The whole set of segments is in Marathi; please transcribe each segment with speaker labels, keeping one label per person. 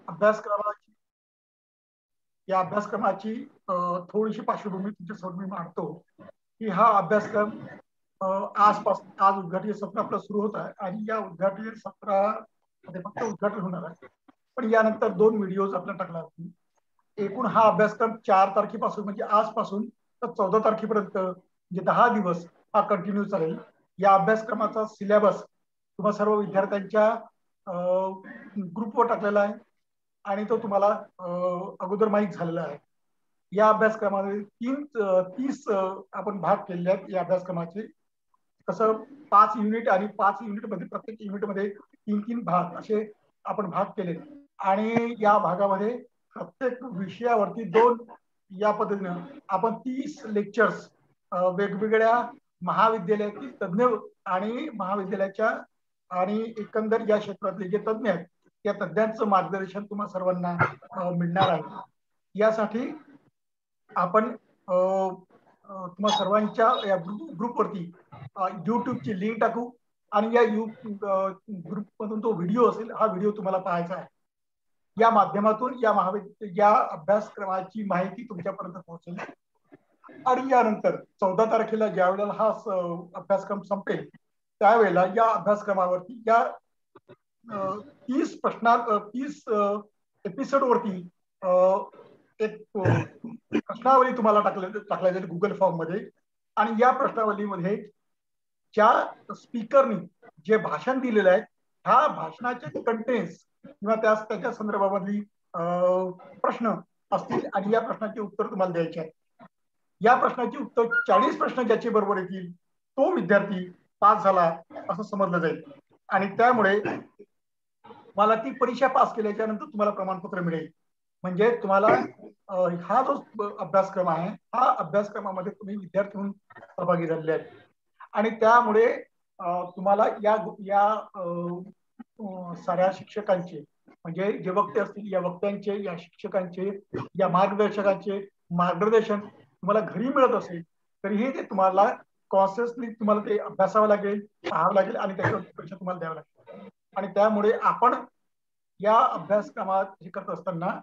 Speaker 1: अभ्यासक्रमाची या अभ्यासक्रमाची थोडीशी पार्श्वभूमी तुमच्यासमोर मी मांडतो की हा अभ्यासक्रम आज उद्घाटनीय सत्र आपलं सुरू होत आहे आणि या उद्घाटनीय सत्रामध्ये फक्त उद्घाटन होणार आहे, पण यानंतर 2 व्हिडिओज आपल्याला टाकला होती. एकूण हा अभ्यासक्रम 4 तारखेपासून म्हणजे आजपासून तर 14 तारखेपर्यंत म्हणजे 10 दिवस हा कंटिन्यू चालेल. या अभ्यासक्रमाचा सिलेबस तुम्हा सर्व विद्यार्थ्यांच्या ग्रुपवर टाकलेला आहे आणि तो तुम्हाला अगोदर माहीत झालेला आहे. या अभ्यासक्रमामध्ये 30 आपण भाग केलेले आहेत. या अभ्यासक्रमाचे कसं 5 युनिट आणि 5 युनिटमध्ये प्रत्येक युनिटमध्ये 3 भाग असे आपण भाग केले आणि या भागामध्ये प्रत्येक विषयावरती 2 या पद्धतीनं आपण 30 लेक्चर्स वेगवेगळ्या महाविद्यालयातील तज्ज्ञ आणि महाविद्यालयाच्या आणि एकंदर या क्षेत्रातले जे तज्ज्ञ आहेत त्या तज्ज्ञांचं मार्गदर्शन तुम्हा सर्वांना मिळणार आहे. यासाठी आपण तुम्हा सर्वांच्या या ग्रुपवरती युट्यूबची लिंक टाकू आणि या ग्रुपमधून तो व्हिडिओ असेल, हा व्हिडिओ तुम्हाला पाहायचा आहे. या माध्यमातून या अभ्यासक्रमाची माहिती तुमच्यापर्यंत पोहोचेल आणि यानंतर 14 तारखेला ज्या वेळेला हा अभ्यासक्रम संपेल त्यावेळेला या अभ्यासक्रमावरती या 30 एपिसोड वरती एक प्रश्नावली तुम्हाला टाकल्या जाईल गुगल फॉर्म मध्ये आणि या प्रश्नावलीमध्ये ज्या स्पीकरनी जे भाषण दिलेलं आहे ह्या भाषणाचे कंटेंट्स किंवा त्याच्या संदर्भामधली प्रश्न असतील आणि या प्रश्नाचे उत्तर तुम्हाला द्यायचे आहे. या प्रश्नाची उत्तर 40 प्रश्न ज्याचे बरोबर येतील तो विद्यार्थी पास झाला असं समजलं जाईल आणि त्यामुळे मला ती परीक्षा पास केल्याच्या नंतर तुम्हाला प्रमाणपत्र मिळेल. म्हणजे तुम्हाला हा जो अभ्यासक्रम आहे हा अभ्यासक्रमामध्ये तुम्ही विद्यार्थी म्हणून सहभागी झालेले आहेत आणि त्यामुळे तुम्हाला या साऱ्या शिक्षकांचे म्हणजे जे वक्ते असतील या वक्त्यांचे या शिक्षकांचे या मार्गदर्शकांचे मार्गदर्शन तुम्हाला घरी मिळत असेल तरीही ते तुम्हाला कॉन्शियसली तुम्हाला ते अभ्यासावं लागेल, पाहावं लागेल आणि त्याच्यावर परीक्षा तुम्हाला द्यावं लागेल. आणि त्यामुळे आपण या अभ्यासक्रमात हे करत असताना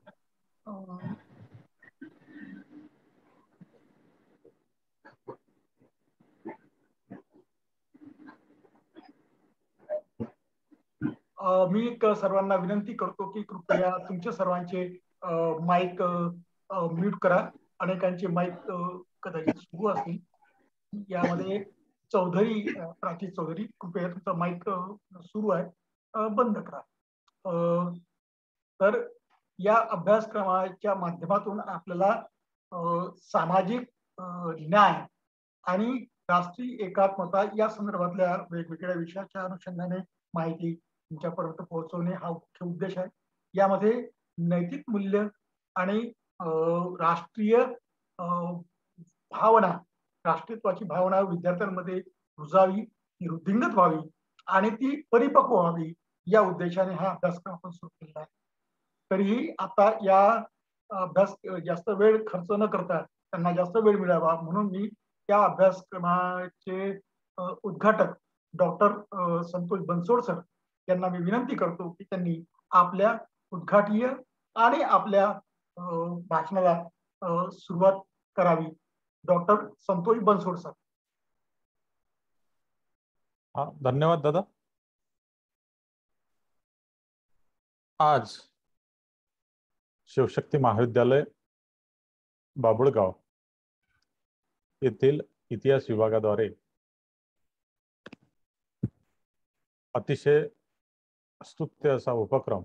Speaker 1: मी सर्वांना विनंती करतो की कृपया तुमच्या सर्वांचे माईक म्यूट करा. अनेकांचे माईक कदाचित सुरू असतील. यामध्ये प्राची चौधरी कृपया तुमचा माईक सुरू आहे बंद करा. तर या अभ्यासक्रमाच्या माध्यमातून आपल्याला सामाजिक न्याय आणि राष्ट्रीय एकात्मता या संदर्भातल्या वेगवेगळ्या विषयाच्या अनुषंगाने माहिती तुमच्यापर्यंत पोहोचवणे हा मुख्य उद्देश आहे. यामध्ये नैतिक मूल्य आणि राष्ट्रीय भावना, राष्ट्रीयत्वाची भावना विद्यार्थ्यांमध्ये रुजावी, ती वृद्धिंगत व्हावी आणि ती परिपक्व व्हावी या उद्देशाने हा अभ्यासक्रम आपण सुरू केलेला आहे. तरीही आता या अभ्यास जास्त वेळ खर्च न करता त्यांना जास्त वेळ मिळावा म्हणून मी या अभ्यासक्रमाचे उद्घाटक डॉक्टर संतोष बनसोड सर यांना मी विनंती करतो की त्यांनी आपल्या उद्घाटनीय आणि आपल्या भाषणाला सुरुवात करावी. Doctor Santosh Bansod sir.
Speaker 2: धन्यवाद दादा. आज शिवशक्ती महाविद्यालय बाभुळगाव येथील इतिहास विभागाद्वारे अतिशय स्तुत्य असा उपक्रम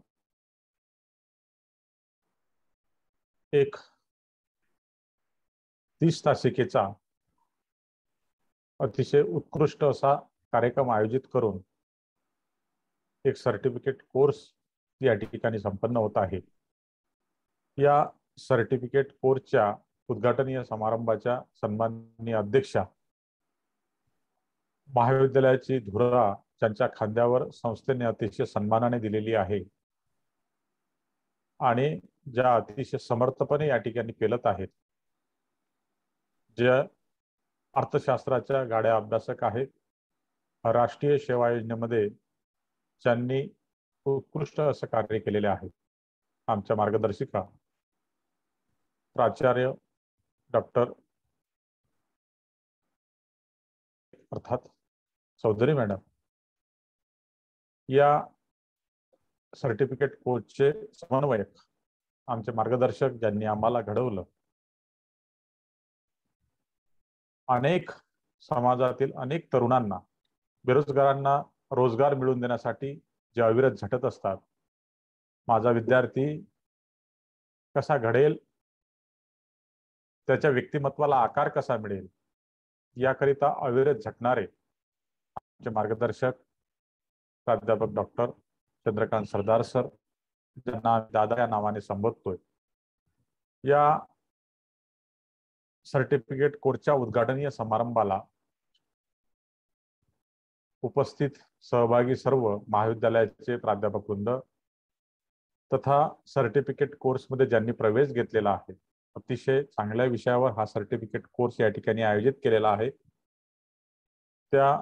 Speaker 2: एक 30 तासिकेचा अतिशय उत्कृष्ट असा कार्यक्रम आयोजित करून एक सर्टिफिकेट कोर्स या ठिकाणी संपन्न होत आहे. या सर्टिफिकेट कोर्सच्या उद्घाटनीय समारंभाच्या सन्माननीय अध्यक्षा महाविद्यालयाची धुरा ज्यांच्या खांद्यावर संस्थेने अतिशय सन्मानाने दिलेली आहे आणि ज्या अतिशय समर्थपणे या ठिकाणी पेलत आहेत, ज्या अर्थशास्त्राच्या गाड्या अभ्यासक आहेत, राष्ट्रीय सेवा योजनेमध्ये ज्यांनी उत्कृष्ट असं कार्य केलेले आहे आमच्या मार्गदर्शिका प्राचार्य डॉक्टर अर्थात चौधरी मॅडम, या सर्टिफिकेट कोर्सचे समन्वयक, आमचे मार्गदर्शक ज्यांनी आम्हाला घडवलं, अनेक समाजातील अनेक तरुणांना, बेरोजगारांना रोजगार मिळवून देण्यासाठी जे अविरत झटत असतात, माझा विद्यार्थी कसा घडेल, त्याच्या व्यक्तिमत्वाला आकार कसा मिळेल, याकरिता अविरत झटणारे आमचे मार्गदर्शक प्राध्यापक डॉक्टर चंद्रकांत सरदार सर, ज्यांना दादा या नावाने संबोधतोय, या सर्टिफिकेट कोर्सच्या उद्घाटनीय समारंभाला उपस्थित सहभागी सर्व महाविद्यालयाचे प्राध्यापक वृंद तथा सर्टिफिकेट कोर्समध्ये ज्यांनी प्रवेश घेतलेला आहे, अतिशय चांगल्या विषयावर हा सर्टिफिकेट कोर्स या ठिकाणी आयोजित केलेला आहे, त्या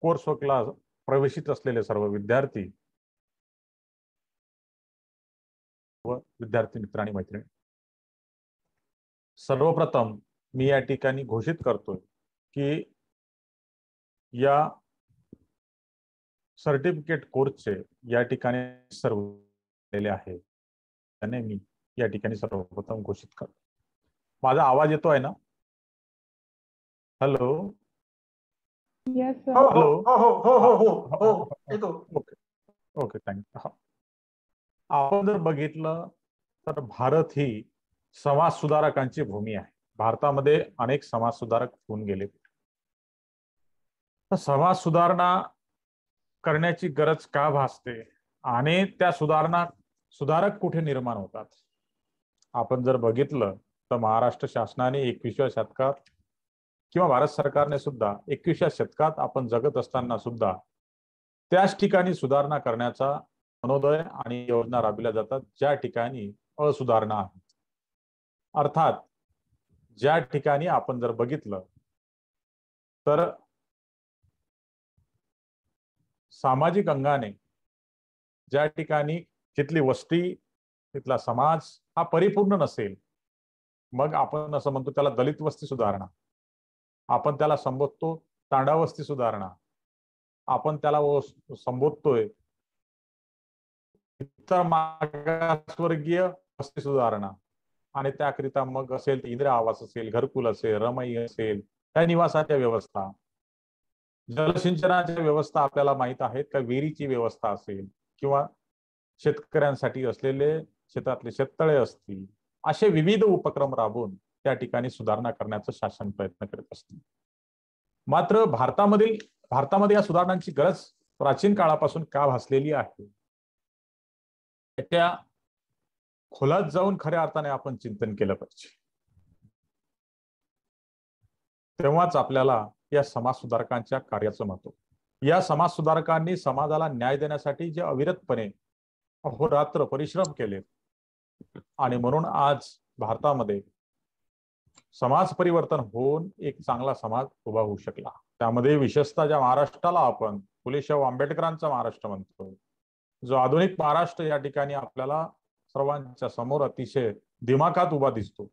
Speaker 2: कोर्सला प्रवेशित असलेले सर्व विद्यार्थी व विद्यार्थी मित्रांनी मैत्रिणी, सर्वप्रथम मी या ठिकाणी घोषित करतोय की या सर्टिफिकेट कोर्सचे या ठिकाणी सर्व आहे, त्याने मी या ठिकाणी सर्वप्रथम घोषित करतो. माझा आवाज येतो आहे ना? Hello.
Speaker 1: Hello.
Speaker 2: Okay okay, thank you. आपण जर बघितलं तर भारत ही समाज सुधारकांची भूमी आहे. भारतामध्ये अनेक समाज सुधारक होऊन गेले. तर समाज सुधारणा करण्याची गरज का भासते आणि त्या सुधारक कुठे निर्माण होतात? आपण जर बघितलं तर महाराष्ट्र शासनाने 21व्या शतकात किंवा भारत सरकारने सुद्धा 21व्या शतकात आपण जगत असताना सुद्धा त्याच ठिकाणी सुधारणा करण्याचा मनोदय आणि योजना राबविल्या जातात ज्या ठिकाणी असुधारणा आहे. अर्थात ज्या ठिकाणी आपण जर बघितलं तर सामाजिक अंगाने ज्या ठिकाणी तिथली वस्ती, तिथला समाज हा परिपूर्ण नसेल, मग आपण असं म्हणतो त्याला दलित वस्ती सुधारणा, आपण त्याला संबोधतो तांडा वस्ती सुधारणा, आपण त्याला संबोधतोय इतर मागासवर्गीय वस्ती सुधारणा, आणि त्याकरिता मग असेल इंदिरा आवास असेल, घरकुल असेल, रमई असेल, त्या निवासाच्या व्यवस्था, जलसिंचनाच्या व्यवस्था आपल्याला माहित आहेत का, विहिरीची व्यवस्था असेल किंवा शेतकऱ्यांसाठी असलेले शेतातले शेततळे असतील, असे विविध उपक्रम राबवून त्या ठिकाणी सुधारणा करण्याचा शासन प्रयत्न करत असते. मात्र भारतामध्ये या सुधारणांची गरज प्राचीन काळापासून का भासलेली आहे, त्या खोलात जाऊन खऱ्या अर्थाने आपण चिंतन केलं पाहिजे. तेव्हाच आपल्याला या समाज सुधारकांच्या कार्याचं महत्व, या समाज सुधारकांनी समाजाला न्याय देण्यासाठी जे अविरतपणे अहोरात्र परिश्रम केले, आणि म्हणून आज भारतामध्ये समाज परिवर्तन होऊन एक चांगला समाज उभा होऊ शकला. त्यामध्ये विशेषतः ज्या महाराष्ट्राला आपण फुलेशाहू आंबेडकरांचा महाराष्ट्र म्हणतो, जो आधुनिक महाराष्ट्र या ठिकाणी आपल्याला सर्वांच्या समोर अतिशय दिमाखात उभा दिसतो.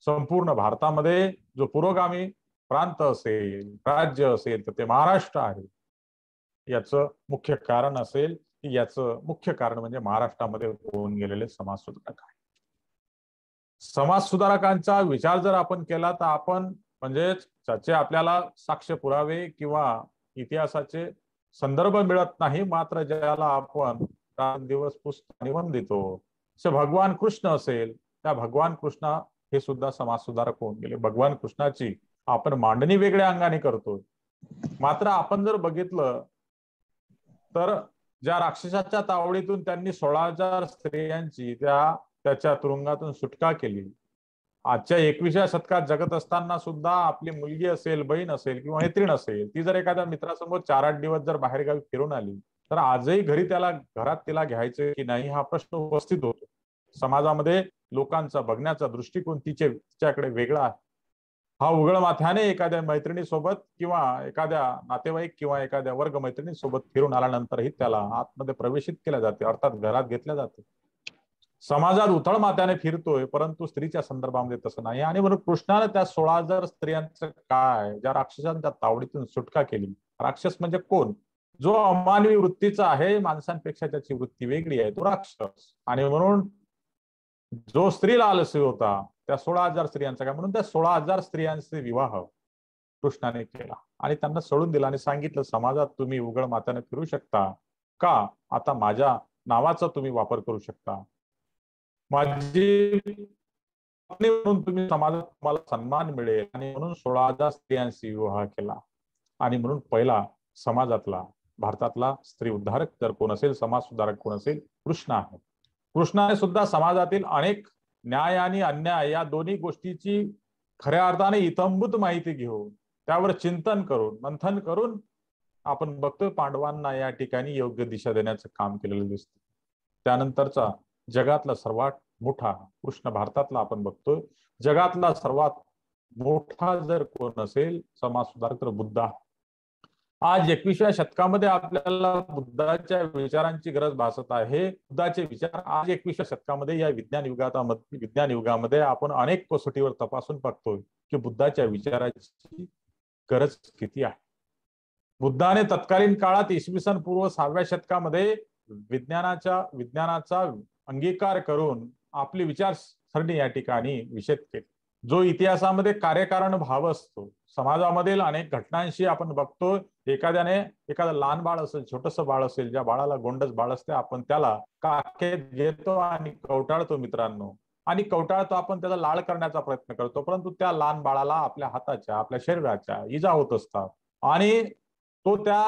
Speaker 2: संपूर्ण भारतामध्ये जो पुरोगामी प्रांत असेल, राज्य असेल, तर ते महाराष्ट्र आहे. याचं मुख्य कारण असेल की याचं मुख्य कारण म्हणजे महाराष्ट्रामध्ये होऊन गेलेले समाज सुधारक आहे. समाज सुधारकांचा विचार जर आपण केला तर आपण म्हणजे त्याचे आपल्याला साक्ष पुरावे किंवा इतिहासाचे संदर्भ मिळत नाही, मात्र ज्याला आपण दिवस पुस्तक निवंद देतो, भगवान कृष्ण असेल, त्या भगवान कृष्ण हे सुद्धा समाज सुधारक होऊन गेले. भगवान कृष्णाची आपण मांडणी वेगळ्या अंगाने करतो, मात्र आपण जर बघितलं तर ज्या राक्षसाच्या तावडीतून त्यांनी 16,000 स्त्रियांची त्याच्या तुरुंगातून सुटका केली, आजच्या 21व्या शतकात जगत असताना सुद्धा आपली मुलगी असेल, बहीण असेल किंवा मैत्रीण असेल, ती जर एखाद्या मित्रासमोर 4-8 दिवस जर बाहेरगावी फिरून आली तर आजही घरात तिला घ्यायचे की नाही हा प्रश्न उपस्थित होतो. समाजामध्ये लोकांचा बघण्याचा दृष्टिकोन तिच्याकडे वेगळा आहे. हा उघड माथ्याने एखाद्या मैत्रिणीसोबत किंवा एखाद्या नातेवाईक किंवा एखाद्या वर्ग मैत्रिणीसोबत फिरून आल्यानंतरही त्याला आतमध्ये प्रवेशित केल्या जाते, अर्थात घरात घेतल्या जाते. समाजात उथळ माथ्याने फिरतोय, परंतु स्त्रीच्या संदर्भामध्ये तसं नाही. आणि म्हणून कृष्णाने त्या 16,000 स्त्रियांचं काय, ज्या राक्षसांच्या तावडीतून सुटका केली. राक्षस म्हणजे कोण? जो अमानवी वृत्तीचा आहे, माणसांपेक्षा त्याची वृत्ती वेगळी आहे, तो राक्षस. आणि म्हणून जो स्त्रीला आलसी होता, त्या 16,000 स्त्रियांचा काय, म्हणून त्या 16,000 स्त्रियांचे विवाह कृष्णाने केला आणि त्यांना सोडून दिला आणि सांगितलं, समाजात तुम्ही उघड माथ्याने फिरू शकता का? आता माझ्या नावाचा तुम्ही वापर करू शकता, माझी पत्नी म्हणून तुम्ही समाजात तुम्हाला सन्मान मिळेल. आणि म्हणून 16,000 स्त्रियांशी विवाह केला. आणि म्हणून पहिला समाजातला, भारतातला स्त्री उद्धारक जर कोण असेल, समाज सुधारक कोण असेल, कृष्ण आहे. कृष्णाने सुद्धा समाजातील अनेक न्याय आणि अन्याय या दोन्ही गोष्टीची खऱ्या अर्थाने इतंभूत माहिती घेऊन, त्यावर चिंतन करून, मंथन करून आपण बघतोय पांडवांना या ठिकाणी योग्य दिशा देण्याचं काम केलेलं दिसतं. त्यानंतरचा जगातला सर्वात मोठा कृष्ण भारतातला आपण बघतोय, जगातला सर्वात मोठा जर कोण असेल समाज सुधारक तर बुद्ध. आज 21व्या शतकामध्ये आपल्याला बुद्धाच्या विचारांची गरज भासत आहे. बुद्धाचे विचार आज 21व्या शतकामध्ये या विज्ञान युगामध्ये आपण अनेक कसोटीवर तपासून बघतोय की बुद्धाच्या विचाराची गरज किती आहे. बुद्धाने तत्कालीन काळात इसवी सन पूर्व 6व्या शतकामध्ये विज्ञानाचा अंगीकार करून आपली विचारसरणी या ठिकाणी विषद केली. जो इतिहासामध्ये कार्यकारण भाव असतो, समाजामधील अनेक घटनांशी आपण बघतो, एखादं लहान बाळ असेल, छोटंसं बाळ असेल, ज्या बाळाला गोंडस बाळ असते, आपण त्याला काखेत घेतो आणि कवटाळतो मित्रांनो, आणि कवटाळतो, आपण त्याचा लाळ करण्याचा प्रयत्न करतो, परंतु त्या लहान बाळाला आपल्या हाताच्या, आपल्या शरीराच्या इजा होत असतात. आणि तो त्या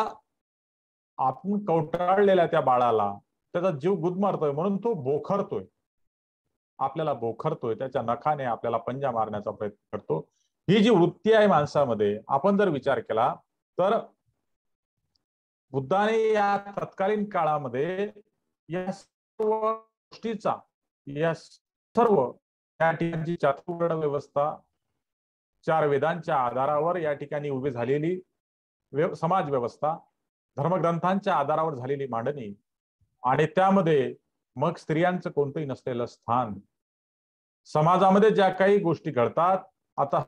Speaker 2: आपण कवटाळलेल्या त्या बाळाला त्याचा जीव गुदमरतोय, म्हणून तो बोखरतोय, आपल्याला बोखरतोय, त्याच्या नखाने आपल्याला पंजा मारण्याचा प्रयत्न करतो. ही जी वृत्ती आहे माणसामध्ये, आपण जर विचार केला तर बुद्धाने या तत्कालीन काळामध्ये या सर्व गोष्टीचा, या सर्व या ठिकाणची चातुर्वर्ण व्यवस्था, 4 वेदांच्या आधारावर या ठिकाणी उभी झालेली समाज व्यवस्था, धर्मग्रंथांच्या आधारावर झालेली मांडणी, आणि त्यामध्ये मग स्त्रियांचं कोणतंही नसलेलं स्थान, समाजामध्ये ज्या काही गोष्टी घडतात, आता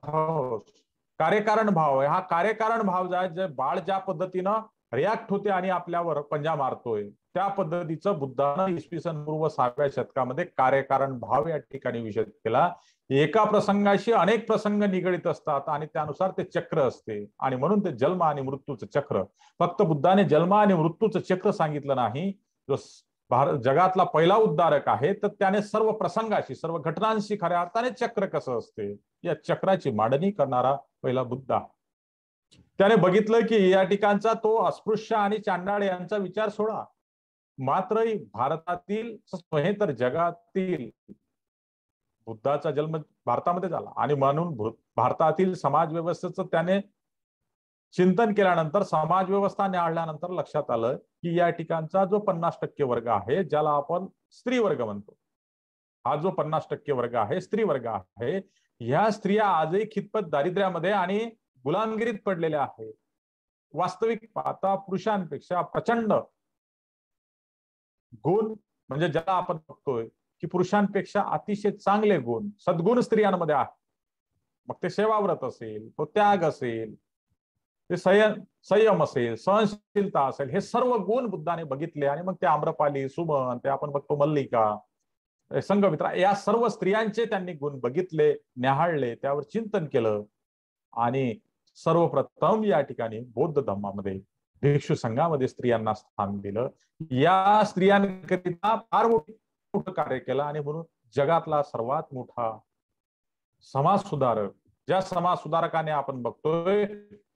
Speaker 2: कार्यकारण भाव आहे. हा कार्यकारण भाव जे बाळ ज्या पद्धतीनं रिॲक्ट होते आणि आपल्यावर पंजा मारतोय, त्या पद्धतीचं बुद्धानं इसवी सन पूर्व 6व्या शतकामध्ये कार्यकारण भाव या ठिकाणी विषद केला. एका प्रसंगाशी अनेक प्रसंग निगडित असतात आणि त्यानुसार ते चक्र असते, आणि म्हणून ते जन्म आणि मृत्यूचं चक्र. फक्त बुद्धाने जन्म आणि मृत्यूचं चक्र सांगितलं नाही. जो जगातला पहिला उद्धारक आहे, तर त्याने सर्व प्रसंगाशी, सर्व घटनांशी खऱ्या अर्थाने चक्र कसं असते या चक्राची मांडणी करणारा पहिला बुद्ध. त्याने बघितलं की या ठिकाणचा तो अस्पृश्य आणि चांडाळ यांचा विचार सोडा, मात्र भारतातील हे तर जगातील बुद्धाचा जन्म भारतामध्ये झाला, आणि म्हणून भारतातील समाज व्यवस्थेचं त्याने चिंतन केल्यानंतर, समाज व्यवस्था निहाळल्यानंतर लक्षात आलं की या ठिकाणचा जो 50% वर्ग आहे, ज्याला आपण स्त्री वर्ग म्हणतो, हा जो 50% वर्ग आहे, स्त्री वर्ग आहे, ह्या स्त्रिया आजही खितपत दारिद्र्यामध्ये आणि गुलामगिरीत पडलेल्या आहेत. वास्तविक पाहता पुरुषांपेक्षा प्रचंड गुण, म्हणजे ज्याला आपण बघतोय की पुरुषांपेक्षा अतिशय चांगले गुण, सद्गुण स्त्रियांमध्ये आहेत. मग ते सेवाव्रत असेल, तो त्याग असेल, ते संयम असेल, सहनशीलता असेल, हे सर्व गुण बुद्धाने बघितले. आणि मग ते आम्रपाली, सुमन, ते आपण बघतो मल्लिका, संघमित्रा, या सर्व स्त्रियांचे त्यांनी गुण बघितले, न्याहाळले, त्यावर चिंतन केलं. आणि सर्वप्रथम या ठिकाणी बौद्ध धर्मामध्ये, भिक्षू संघामध्ये स्त्रियांना स्थान दिलं. या स्त्रियांकरिता फार मोठं कार्य केलं, आणि म्हणून जगातला सर्वात मोठा समाज सुधारक, ज्या समाज सुधारकाने आपण बघतोय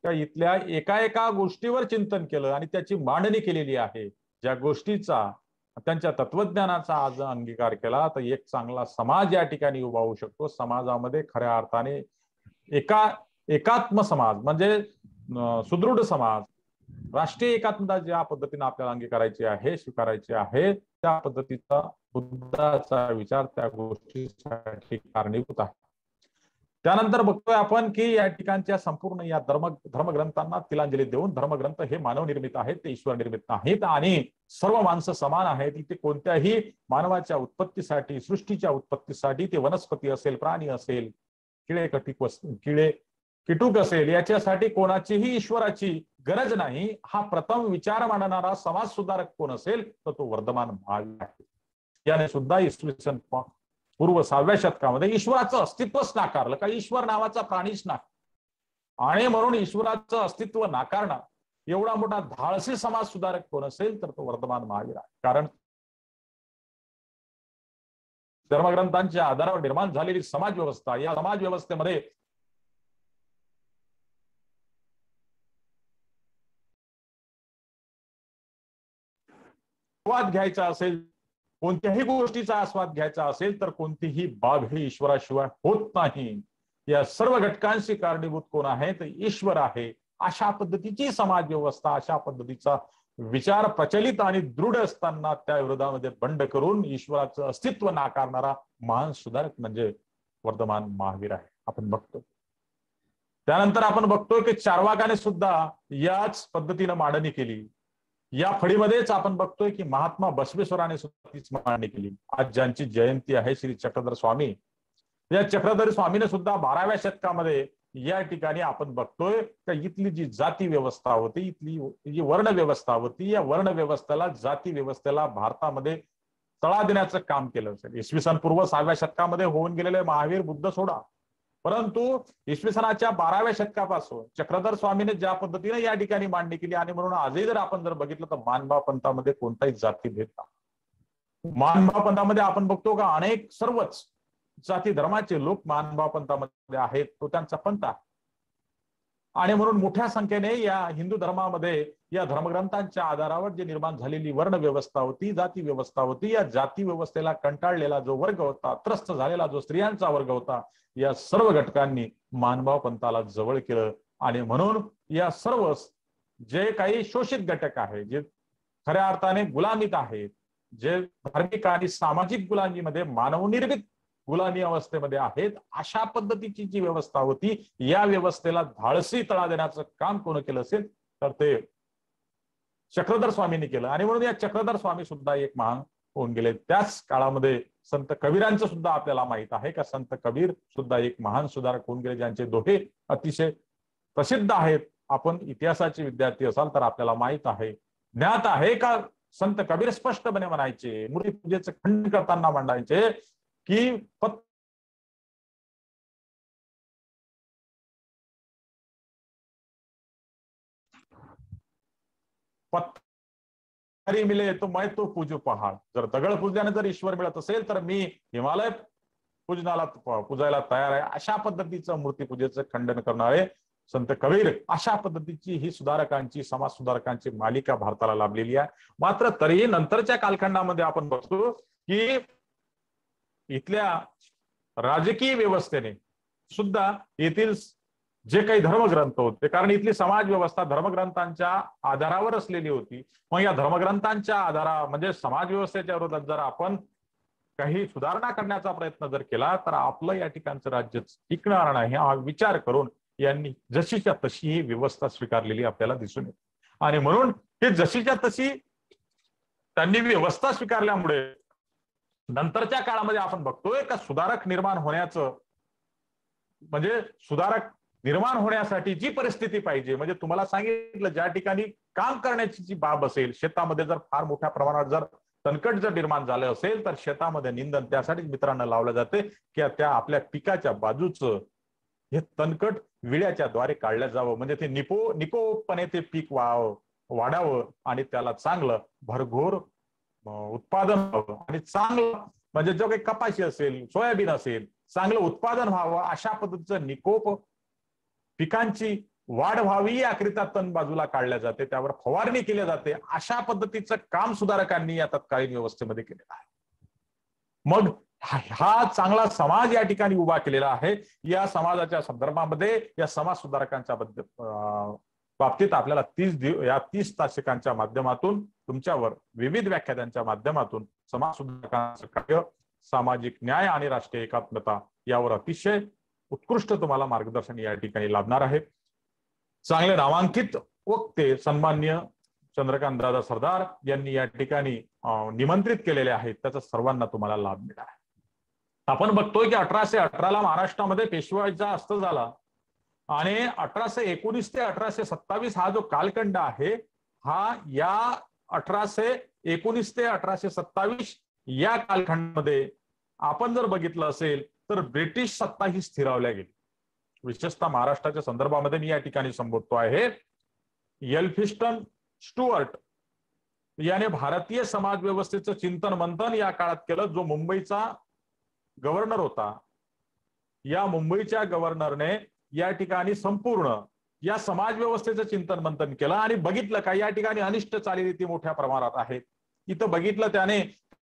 Speaker 2: त्या इथल्या एका गोष्टीवर चिंतन केलं आणि त्याची मांडणी केलेली आहे, ज्या गोष्टीचा, त्यांच्या तत्वज्ञानाचा आज अंगीकार केला, तर एक चांगला समाज या ठिकाणी उभा होऊ शकतो. समाजामध्ये खऱ्या अर्थाने एकात्म समाज, म्हणजे सुदृढ समाज, राष्ट्रीय एकात्मता ज्या पद्धतीने आपल्याला अंगीकारायची आहे, स्वीकारायची आहे, त्या पद्धतीचा बुद्धाचा विचार त्या गोष्टीसाठी कारणीभूत आहे. त्यानंतर बघतोय आपण की या ठिकाणच्या संपूर्ण या धर्मग्रंथांना तिलांजली देऊन धर्मग्रंथ हे मानव निर्मित आहेत, ते ईश्वर निर्मित नाहीत आणि सर्व माणसं समान आहेत. इथे कोणत्याही मानवाच्या उत्पत्तीसाठी, सृष्टीच्या उत्पत्तीसाठी, ते वनस्पती असेल, प्राणी असेल, कीटूक असेल, याच्यासाठी कोणाचीही ईश्वराची गरज नाही. हा प्रथम विचार मांडणारा समाज सुधारक कोण असेल तर तो वर्धमान महावीर आहे. याने सुद्धा इसवी सन पूर्व 6व्या शतकामध्ये ईश्वराचं अस्तित्वच नाकारलं. का ईश्वर नावाचा प्राणीच नाही आणि म्हणून ईश्वराचं अस्तित्व नाकारणं एवढा मोठा धाडसी समाज सुधारक कोण असेल तर तो वर्धमान महावीर आहे. कारण धर्मग्रंथांच्या आधारावर निर्माण झालेली समाज व्यवस्था, या समाज व्यवस्थेमध्ये आस्वाद घ्यायचा असेल, कोणत्याही गोष्टीचा आस्वाद घ्यायचा असेल तर कोणतीही बाब ही ईश्वराशिवाय होत नाही. या सर्व घटकांशी कारणीभूत कोण आहे तर ईश्वर आहे. अशा पद्धतीची समाज व्यवस्था, अशा पद्धतीचा विचार प्रचलित आणि दृढ असताना त्या विरोधामध्ये बंड करून ईश्वराचं अस्तित्व नाकारणारा महान सुधारक म्हणजे वर्धमान महावीर आहे. आपण बघतो त्यानंतर आपण बघतोय की चार्वाकाने सुद्धा याच पद्धतीनं मांडणी केली. या फळीमध्येच आपण बघतोय की महात्मा बसवेश्वराने सुद्धा तीच मांडणी केली. आज ज्यांची जयंती आहे श्री चक्रधर स्वामी, या चक्रधर स्वामीने सुद्धा 12व्या शतकामध्ये या ठिकाणी आपण बघतोय का इथली जी जाती व्यवस्था होती, इथली जी वर्ण व्यवस्था होती, या वर्ण व्यवस्थेला, जाती व्यवस्थेला भारतामध्ये तळा देण्याचं काम केलं असेल. इसवी सन पूर्व 6व्या शतकामध्ये होऊन गेलेले महावीर बुद्ध सोडा, परंतु इसवी सनाच्या 12व्या शतकापासून चक्रधर स्वामीने ज्या पद्धतीने या ठिकाणी मांडणी केली आणि म्हणून आजही जर आपण जर बघितलं तर मानभाव पंथामध्ये कोणताही जातीभेद नाही. मानभाव पंथामध्ये आपण बघतो का अनेक सर्वच जाती धर्माचे लोक मानभाव पंथामध्ये आहेत, तो त्यांचा पंथ आहे. आणि म्हणून मोठ्या संख्येने या हिंदू धर्मामध्ये या धर्मग्रंथांच्या आधारावर जे निर्माण झालेली वर्ण व्यवस्था होती, जाती व्यवस्था होती, या जाती व्यवस्थेला कंटाळलेला जो वर्ग होता, त्रस्त झालेला जो स्त्रियांचा वर्ग होता, या सर्व घटकांनी मानभाव पंथाला जवळ केलं. आणि म्हणून या सर्व जे काही शोषित घटक आहेत, जे खऱ्या अर्थाने गुलामीत आहेत, जे धार्मिक आणि सामाजिक गुलामीमध्ये मानवनिर्मित गुलामी अवस्थेमध्ये आहेत, अशा पद्धतीची जी व्यवस्था होती, या व्यवस्थेला धाडसी तळा देण्याचं काम कोण केलं असेल तर ते चक्रधर स्वामींनी केलं. आणि म्हणून या चक्रधर स्वामी सुद्धा एक महान होऊन गेले. त्याच काळामध्ये संत कबीरांचं सुद्धा आपल्याला माहित आहे का संत कबीर सुद्धा एक महान सुधारक होऊन गेले, ज्यांचे दोहे अतिशय प्रसिद्ध आहेत. आपण इतिहासाचे विद्यार्थी असाल तर आपल्याला माहित आहे, ज्ञात आहे का संत कबीर स्पष्टपणे म्हणायचे, मूर्तिपूजेचं खंडन करताना मांडायचे की पत्थरी मिले तो मैं तो पूजू पहाड. जर दगड पूजल्याने जर ईश्वर मिळत असेल तर मी हिमालय पूजायला तयार आहे. अशा पद्धतीचं मूर्तिपूजेचं खंडन करणारे संत कबीर, अशा पद्धतीची ही सुधारकांची, समाज सुधारकांची मालिका भारताला लाभलेली आहे. मात्र तरीही नंतरच्या कालखंडामध्ये आपण बघतो की इथल्या राजकीय व्यवस्थेने सुद्धा येथील जे काही धर्मग्रंथ होते, कारण इथली समाज व्यवस्था धर्मग्रंथांच्या आधारावर असलेली होती, मग या धर्मग्रंथांच्या आधारा म्हणजे समाज व्यवस्थेच्या विरोधात जर आपण काही सुधारणा करण्याचा प्रयत्न जर केला तर आपलं या ठिकाणचं राज्य टिकणार नाही, हा विचार करून यांनी जशीच्या तशी ही व्यवस्था स्वीकारलेली आपल्याला दिसून येते. आणि म्हणून हे जशीच्या तशी त्यांनी व्यवस्था स्वीकारल्यामुळे नंतरच्या काळामध्ये आपण बघतोय का सुधारक निर्माण होण्याचं, म्हणजे सुधारक निर्माण होण्यासाठी जी परिस्थिती पाहिजे, म्हणजे तुम्हाला सांगितलं ज्या ठिकाणी काम करण्याची जी बाब असेल, शेतामध्ये जर फार मोठ्या प्रमाणात जर तणकट जर निर्माण झालं असेल तर शेतामध्ये निंदन त्यासाठी मित्रांना लावलं जाते की त्या आपल्या पिकाच्या बाजूचं हे तणकट विड्याच्या द्वारे काढलं जावं, म्हणजे ते निकोपणे ते पीक वाढावं आणि त्याला चांगलं भरघोर उत्पादन व्हावं आणि चांगलं म्हणजे जो काही कपाशी असेल, सोयाबीन असेल, चांगलं उत्पादन व्हावं, अशा पद्धतीचं निकोप पिकांची वाढ व्हावी याकरिता तण बाजूला काढल्या जाते, त्यावर फवारणी केली जाते. अशा पद्धतीचं काम सुधारकांनी या तत्कालीन व्यवस्थेमध्ये केलेलं आहे. मग हा चांगला समाज या ठिकाणी उभा केलेला आहे. या समाजाच्या संदर्भामध्ये या समाज सुधारकांच्या बाबतीत आपल्याला 30 तासिकांच्या माध्यमातून तुमच्यावर विविध व्याख्यानांच्या माध्यमातून समाज सुधारकांचं कार्य, सामाजिक न्याय आणि राष्ट्रीय एकात्मता यावर अतिशय उत्कृष्ट तुम्हाला मार्गदर्शन या ठिकाणी लाभणार आहे. चांगले नामांकित वक्ते सन्माननीय चंद्रकांत दादा सरदार यांनी या ठिकाणी निमंत्रित केलेले आहेत, त्याचा सर्वांना तुम्हाला लाभ मिळणार आहे. आपण बघतोय की 1818 महाराष्ट्रामध्ये पेशवाईचा अस्त झाला आणि 1819 ते 1827 हा जो कालखंड आहे, हा या 1819 ते 1827 या कालखंडामध्ये आपण जर बघितलं असेल तर ब्रिटिश सत्ता ही स्थिरावल्या गेली. विशेषतः महाराष्ट्राच्या संदर्भामध्ये मी या ठिकाणी संबोधतो आहे. एल्फिस्टन स्टुअर्ट याने भारतीय समाज व्यवस्थेचं चिंतन मंथन या काळात केलं. जो मुंबईचा गव्हर्नर होता, या मुंबईच्या गव्हर्नरने या ठिकाणी संपूर्ण या समाज व्यवस्थेचं चिंतन मंथन केलं आणि बघितलं का या ठिकाणी अनिष्ट चालीरीती मोठ्या प्रमाणात आहेत. इथं बघितलं त्याने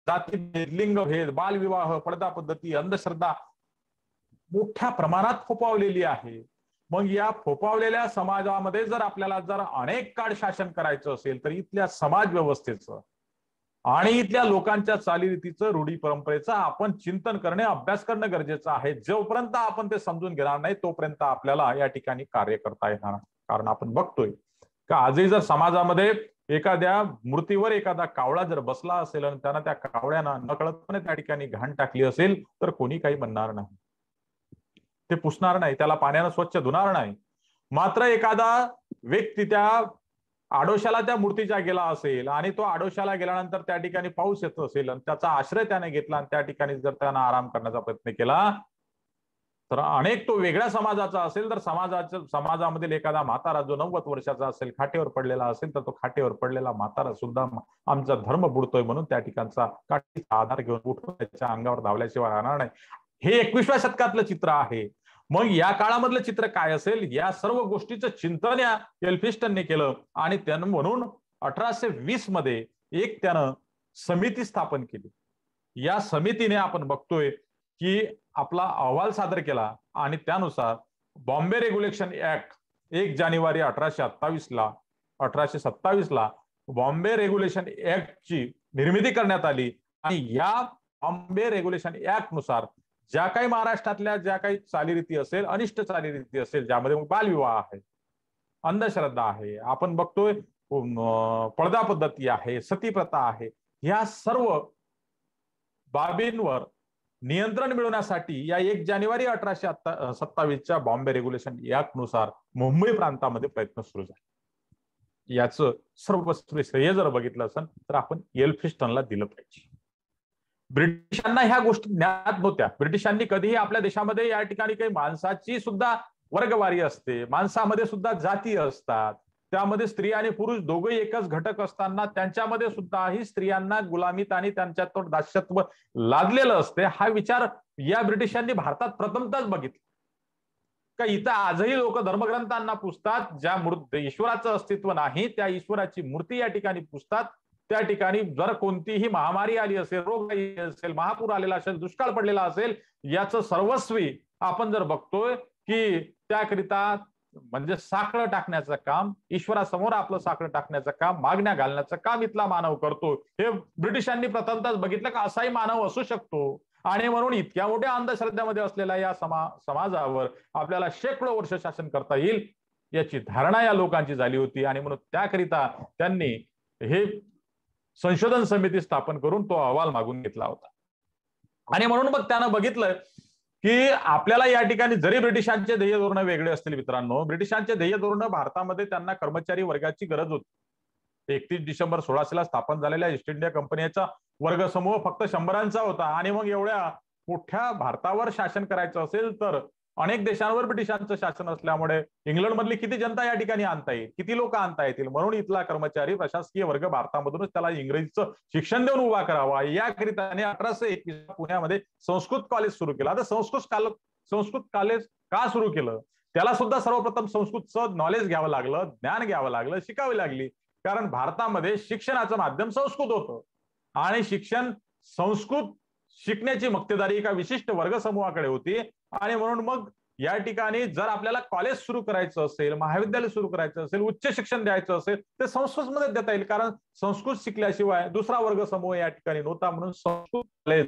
Speaker 2: जातीभेद, लिंगभेद, बालविवाह, पडदा पद्धती, अंधश्रद्धा मोठ्या प्रमाणात फोपावलेली आहे. मग या फोपावलेल्या समाजामध्ये जर आपल्याला जर अनेक काळ शासन करायचं असेल तर इथल्या समाज व्यवस्थेचं आणि इथल्या लोकांच्या चालीरीतीचं, रूढी परंपरेचं आपण चिंतन करणे, अभ्यास करणं गरजेचं आहे. जोपर्यंत आपण ते समजून घेणार नाही तोपर्यंत आपल्याला या ठिकाणी कार्य करता येणार नाही. कारण आपण बघतोय का आजही जर समाजामध्ये एखाद्या मूर्तीवर एखादा कावळा जर बसला असेल आणि त्यानं त्या कावळ्यानं नकळतपणे त्या ठिकाणी घाण टाकली असेल तर कोणी काही म्हणणार नाही, ते पुसणार नाही, त्याला पाण्यानं स्वच्छ धुणार नाही. मात्र एखादा व्यक्ती त्या आडोशाला त्या मूर्तीच्या गेला असेल आणि तो आडोशाला गेल्यानंतर त्या ठिकाणी पाऊस येत असेल आणि त्याचा आश्रय त्याने घेतला आणि त्या ठिकाणी जर त्यानं आराम करण्याचा प्रयत्न केला तर अनेक तो वेगळ्या समाजाचा असेल तर समाजामधील एखादा म्हातारा जो 90 वर्षाचा असेल, खाटेवर पडलेला असेल तर तो खाटेवर पडलेला म्हातारा सुद्धा आमचा धर्म बुडतोय म्हणून त्या ठिकाणचा काठीचा आधार घेऊन उठून त्याच्या अंगावर धावल्याशिवाय राहणार नाही. हे 21व्या शतकातलं चित्र आहे. मग या काळामधलं चित्र काय असेल, या सर्व गोष्टीचं चिंतन या एल्फिस्टनने केलं आणि त्यानं म्हणून 1820 मध्ये एक त्यानं समिती स्थापन केली. या समितीने आपण बघतोय की आपला अहवाल सादर केला आणि त्यानुसार बॉम्बे रेग्युलेशन ऍक्ट 1 जानेवारी 1827 ला बॉम्बे रेग्युलेशन ऍक्टची निर्मिती करण्यात आली आणि या बॉम्बे रेग्युलेशन ऍक्ट नुसार ज्या काही महाराष्ट्रातल्या ज्या काही चालीरीती असेल, अनिष्ट चालीरीती असेल, ज्यामध्ये बालविवाह आहे, अंधश्रद्धा आहे, आपण बघतोय पडदा पद्धती आहे, सतीप्रथा आहे, ह्या सर्व बाबींवर नियंत्रण मिळवण्यासाठी या 1 जानेवारी 1827च्या बॉम्बे रेग्युलेशन ऍक्ट नुसार मुंबई प्रांतामध्ये प्रयत्न सुरू झाले. याचं सर्वस्वी श्रेय जर बघितलं असेल तर आपण एल्फिस्टनला दिलं पाहिजे. ब्रिटिशांना ह्या गोष्टी ज्ञात नव्हत्या. ब्रिटिशांनी कधीही आपल्या देशामध्ये या ठिकाणी काही माणसाची सुद्धा वर्गवारी असते, माणसामध्ये सुद्धा जाती असतात, त्यामध्ये स्त्री आणि पुरुष दोघेही एकच घटक असताना त्यांच्यामध्ये सुद्धा ही स्त्रियांना गुलामीत आणि त्यांच्यात दास्यत्व लादलेलं असते. हा विचार या ब्रिटिशांनी भारतात प्रथमतःच बघितला. का इथं आजही लोक धर्मग्रंथांना पुजतात, ज्या ईश्वराचं अस्तित्व नाही त्या ईश्वराची मूर्ती या ठिकाणी पुजतात. त्या ठिकाणी जर कोणतीही महामारी आली असेल, रोग असेल, महापूर आलेला असेल, दुष्काळ पडलेला असेल, याचं सर्वस्वी आपण जर बघतोय की त्याकरिता म्हणजे साखळं टाकण्याचं काम, ईश्वरासमोर आपलं साखळं टाकण्याचं काम, मागण्या घालण्याचं काम इथला मानव करतो. हे ब्रिटिशांनी प्रथमतःच बघितलं का असाही मानव असू शकतो. आणि म्हणून इतक्या मोठ्या अंधश्रद्धेमध्ये असलेल्या या समाजावर आपल्याला शेकडो वर्ष शासन करता येईल याची धारणा या लोकांची झाली होती. आणि म्हणून त्याकरिता त्यांनी हे संशोधन समिती स्थापन करून तो अहवाल मागून घेतला होता. आणि म्हणून मग त्यानं बघितलं की आपल्याला या ठिकाणी जरी ब्रिटिशांचे ध्येय धोरण वेगळे असतील मित्रांनो, ब्रिटिशांचे ध्येय धोरण भारतामध्ये त्यांना कर्मचारी वर्गाची गरज होती. 31 डिसेंबर 1600 स्थापन झालेल्या ईस्ट इंडिया कंपनीचा वर्गसमूह फक्त 100 होता. आणि मग एवढ्या मोठ्या भारतावर शासन करायचं असेल तर अनेक देशांवर ब्रिटिशांचं शासन असल्यामुळे इंग्लंड मधली किती जनता या ठिकाणी आणता येईल, किती लोक आणता येतील, म्हणून इथला कर्मचारी प्रशासकीय वर्ग भारतामधूनच त्याला इंग्रजीचं शिक्षण देऊन उभा करावा याकरिता 1821 पुण्यामध्ये संस्कृत कॉलेज सुरू केलं. आता संस्कृत कॉलेज का सुरू केलं, त्याला सुद्धा सर्वप्रथम संस्कृतचं नॉलेज घ्यावं लागलं, ज्ञान घ्यावं लागलं, शिकावी लागली. कारण भारतामध्ये शिक्षणाचं माध्यम संस्कृत होतं आणि संस्कृत शिकण्याची मक्तेदारी एका विशिष्ट वर्गसमूहाकडे होती. आणि म्हणून मग या ठिकाणी जर आपल्याला कॉलेज सुरू करायचं असेल, महाविद्यालय सुरू करायचं असेल, उच्च शिक्षण द्यायचं असेल ते संस्कृतमध्ये देता येईल. कारण संस्कृत शिकल्याशिवाय दुसरा वर्गसमूह या ठिकाणी नव्हता. म्हणून संस्कृत कॉलेज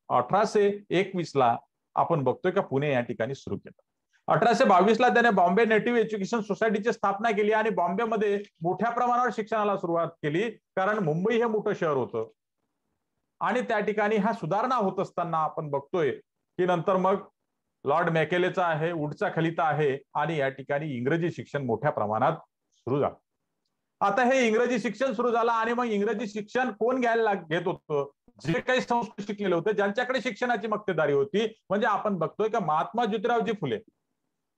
Speaker 2: 1821 ला आपण बघतोय का पुणे या ठिकाणी सुरू केलं. 1822ला त्याने बॉम्बे नेटिव्ह एज्युकेशन सोसायटीची स्थापना केली आणि बॉम्बेमध्ये मोठ्या प्रमाणावर शिक्षणाला सुरुवात केली, कारण मुंबई हे मोठं शहर होतं आणि त्या ठिकाणी ह्या सुधारणा होत असताना आपण बघतोय की नंतर मग लॉर्ड मॅकेलेचा आहे, वुडचा खलिता आहे आणि या ठिकाणी इंग्रजी शिक्षण मोठ्या प्रमाणात सुरू झालं. आता हे इंग्रजी शिक्षण सुरू झालं आणि मग इंग्रजी शिक्षण कोण घ्यायला घेत होतं? जे काही संस्कृत शिकलेले होते, ज्यांच्याकडे शिक्षणाची मक्तेदारी होती. म्हणजे आपण बघतोय की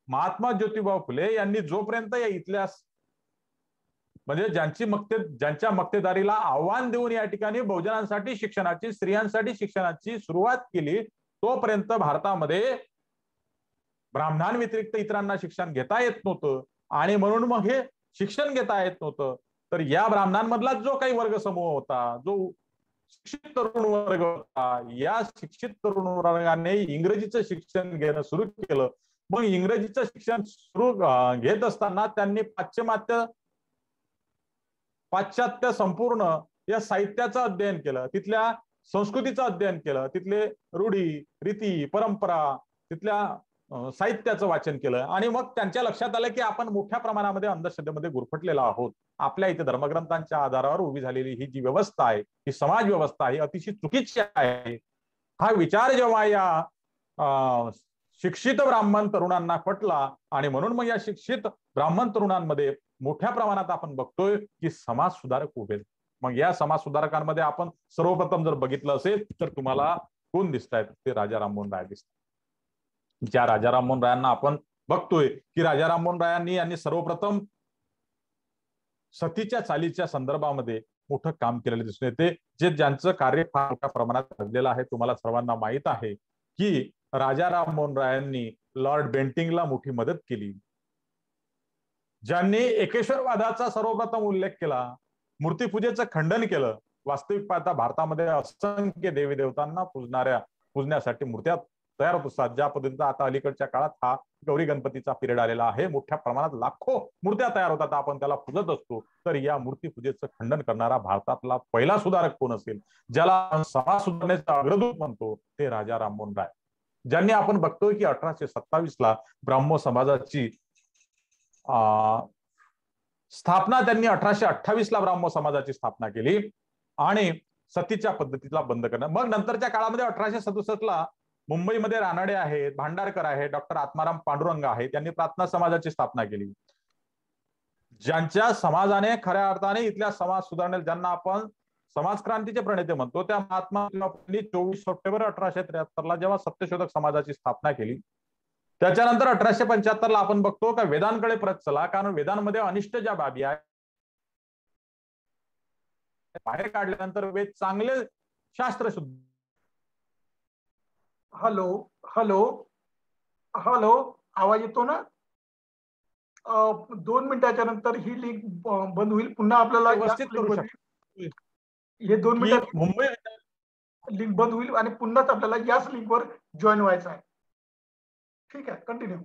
Speaker 2: महात्मा ज्योतिबा फुले यांनी जोपर्यंत या इथल्या म्हणजे ज्यांच्या मक्तेदारीला आव्हान देऊन या ठिकाणी बहुजनांसाठी शिक्षणाची, स्त्रियांसाठी शिक्षणाची सुरुवात केली, तोपर्यंत भारतामध्ये ब्राह्मणांव्यतिरिक्त इतरांना शिक्षण घेता येत नव्हतं आणि म्हणून मग हे शिक्षण घेता येत नव्हतं. तर या ब्राह्मणांमधला जो काही वर्ग समूह होता, जो शिक्षित तरुण वर्ग होता, या शिक्षित तरुण वर्गाने इंग्रजीचं शिक्षण घेणं सुरू केलं. मग इंग्रजीचं शिक्षण सुरू घेत असताना त्यांनी पाश्चात्य संपूर्ण या साहित्याचं अध्ययन केलं, तिथल्या संस्कृतीचं अध्ययन केलं, तिथले रूढी, रीती, परंपरा, तिथल्या साहित्याचं वाचन केलं आणि मग त्यांच्या लक्षात आलं की आपण मोठ्या प्रमाणामध्ये अंधश्रद्धेमध्ये गुरफटलेलो आहोत. आपल्या इथे धर्मग्रंथांच्या आधारावर उभी झालेली ही जी व्यवस्था आहे, ही समाज व्यवस्था आहे, अतिशय चुकीची आहे. हा विचार जेव्हा या शिक्षित ब्राह्मण तरुणांना पटला आणि म्हणून मग या शिक्षित ब्राह्मण तरुणांमध्ये मोठ्या प्रमाणात आपण बघतोय की समाज सुधारक उभे. मग या समाज सुधारकांमध्ये आपण सर्वप्रथम जर बघितलं असेल तर तुम्हाला कोण दिसत आहेत? ते राजा राममोहन राय दिसतात. ज्या राजा राममोहन रायांना आपण बघतोय की राजा राममोहन रायांनी यांनी सर्वप्रथम सतीच्या चालीच्या संदर्भामध्ये मोठं काम केलेलं दिसून येते, ज्यांचं कार्य फार मोठ्या प्रमाणात घडलेलं आहे. तुम्हाला सर्वांना माहित आहे की राजा राममोहन रायांनी लॉर्ड बेंटिंगला मोठी मदत केली, ज्यांनी एकेश्वरवादाचा सर्वप्रथम उल्लेख केला, मूर्तीपूजेचं खंडन केलं. वास्तविक पाहता भारतामध्ये असंख्य देवी देवतांना पूजण्यासाठी मूर्त्या तयार होत असतात. ज्या पद्धतीचा आता अलीकडच्या काळात हा गौरी गणपतीचा पिरियड आलेला आहे, मोठ्या प्रमाणात लाखो मूर्त्या तयार होतात, आपण त्याला पूजत असतो. तर या मूर्ती पूजेचं खंडन करणारा भारतातला पहिला सुधारक कोण असेल, ज्याला समाज सुधारण्याचा अग्रदूत म्हणतो, ते राजा राममोहन राय, ज्यांनी आपण बघतोय की 1827ला ब्राह्मो समाजाची स्थापना त्यांनी 1828ला ब्राह्मो समाजाची स्थापना केली आणि सतीच्या पद्धतीला बंद करणं. मग नंतरच्या काळामध्ये 1867ला मुंबईमध्ये रानडे आहेत, भांडारकर आहेत, डॉक्टर आत्माराम पांडुरंग आहेत, त्यांनी प्रार्थना समाजाची स्थापना केली, ज्यांच्या समाजाने खऱ्या अर्थाने इथल्या समाज सुधारणे, ज्यांना आपण समाज क्रांतीचे प्रणेते म्हणतो, त्या महात्मा फुलेंनी 24 सप्टेंबर 1873ला जेव्हा सत्यशोधक समाजाची स्थापना केली, त्याच्यानंतर 1875ला आपण बघतो का वेदांकडे परत चला, कारण वेदांमध्ये अनिष्ट ज्या बाबी आहेत बाहेर काढल्यानंतर वेद चांगले शास्त्र शुद्ध.
Speaker 1: हॅलो हॅलो हॅलो, आवाज येतो ना? 2 मिनिटाच्या नंतर ही लिंक बंद होईल, पुन्हा आपल्याला
Speaker 2: व्यवस्थित करू शकतो.
Speaker 1: हे 2 मिनिटात
Speaker 2: मुंबई
Speaker 1: लिंक बंद होईल आणि पुन्हाच आपल्याला याच लिंकवर जॉईन व्हायचं आहे. ठीक आहे, कंटिन्यू.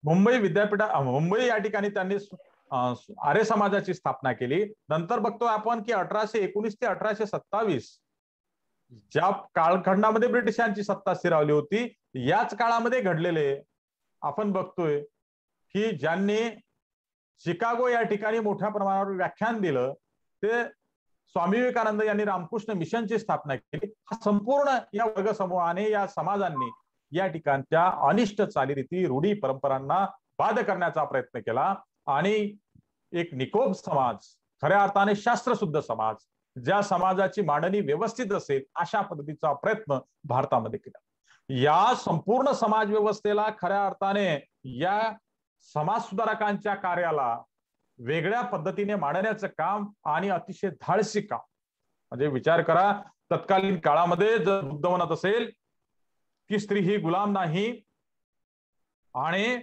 Speaker 2: मुंबई या ठिकाणी त्यांनी आर्य समाजाची स्थापना केली. नंतर बघतोय आपण की 1819 ते 1827 ज्या कालखंडामध्ये ब्रिटिशांची सत्ता स्थिरावली होती, याच काळामध्ये घडलेले आपण बघतोय की ज्यांनी शिकागो या ठिकाणी मोठ्या प्रमाणावर व्याख्यान दिलं, ते स्वामी विवेकानंद यांनी रामकृष्ण मिशनची स्थापना केली. हा संपूर्ण या वर्ग समूहाने, या समाजांनी या ठिकाणच्या अनिष्ट चालीरीती, रूढी, परंपरांना बाद करण्याचा प्रयत्न केला आणि एक निकोप समाज, खऱ्या अर्थाने शास्त्रशुद्ध समाज, ज्या समाजाची मांडणी व्यवस्थित असेल अशा पद्धतीचा प्रयत्न भारतामध्ये केला. या संपूर्ण समाज व्यवस्थेला खऱ्या अर्थाने या समाज सुधारकांच्या कार्याला वेगळ्या पद्धतीने मांडण्याचं काम आणि अतिशय धाडसी काम. म्हणजे विचार करा, तत्कालीन काळामध्ये जर बुद्ध म्हणत असेल की स्त्री ही गुलाम नाही आणि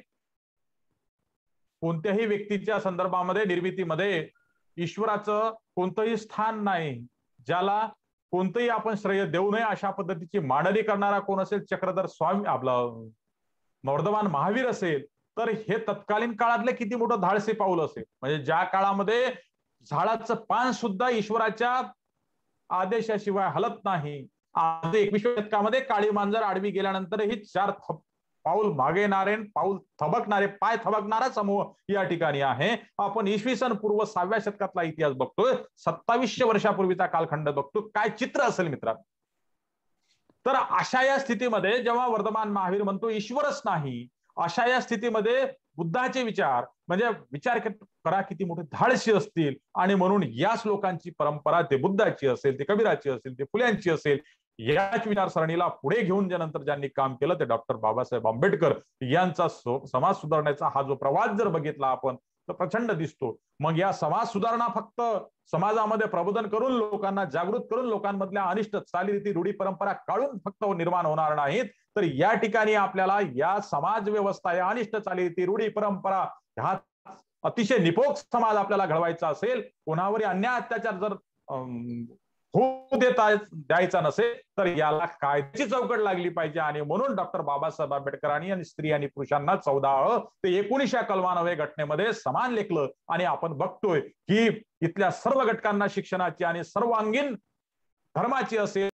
Speaker 2: कोणत्याही व्यक्तीच्या संदर्भामध्ये, निर्मितीमध्ये ईश्वराचं कोणतंही स्थान नाही, ज्याला कोणतंही आपण श्रेय देऊ नये, अशा पद्धतीची मांडणी करणारा कोण असेल, चक्रधर स्वामी, आपला वर्धमान महावीर असेल, तर हे तत्कालीन काळातले किती मोठं धाडसी पाऊल असेल. म्हणजे ज्या काळामध्ये झाडाचं पान सुद्धा ईश्वराच्या आदेशाशिवाय हलत नाही, आज 21व्या शतकामध्ये काळी मांजर आडवी गेल्यानंतरही चार पाऊल मागे येणारे, पाऊल थबकणारे, पाय थबकणारा समूह या ठिकाणी आहे. आपण इसवी सन पूर्व 6व्या शतकातला इतिहास बघतोय, 2700 वर्षापूर्वीचा कालखंड बघतो. काय चित्र असेल मित्रांनो. तर अशा या स्थितीमध्ये जेव्हा वर्धमान महावीर म्हणतो ईश्वरच नाही, अशा या स्थितीमध्ये बुद्धाचे विचार म्हणजे विचार करा किती मोठे धाडसी असतील. आणि म्हणून याच लोकांची परंपरा, ते बुद्धाची असेल, ते कबीराची असेल, ते फुल्यांची असेल, याच विचारसरणीला पुढे घेऊन ज्यानंतर ज्यांनी काम केलं ते डॉक्टर बाबासाहेब आंबेडकर यांचा समाज सुधारण्याचा हा जो प्रवास जर बघितला आपण तर प्रचंड दिसतो. मग या समाज सुधारणा फक्त समाजामध्ये प्रबोधन करून, लोकांना जागृत करून, लोकांमधल्या अनिष्ट चालीरीती, रूढी, परंपरा काढून फक्त निर्माण होणार नाहीत, तर या ठिकाणी आपल्याला या समाज व्यवस्था, या अनिष्ट चालीरीती, रूढी, परंपरा, ह्या अतिशय निपोक समाज आपल्याला घडवायचा असेल, कोणावरही अन्याय अत्याचार जर होऊ द्यायचा नसेल, तर याला कायद्याची चौकट लागली पाहिजे. आणि म्हणून डॉक्टर बाबासाहेब आंबेडकरांनी आणि स्त्री आणि पुरुषांना 14 ते 19 कलमान्वये घटनेमध्ये समान लेखलं. आणि आपण बघतोय की इथल्या सर्व घटकांना शिक्षणाची आणि सर्वांगीण धर्माची असेल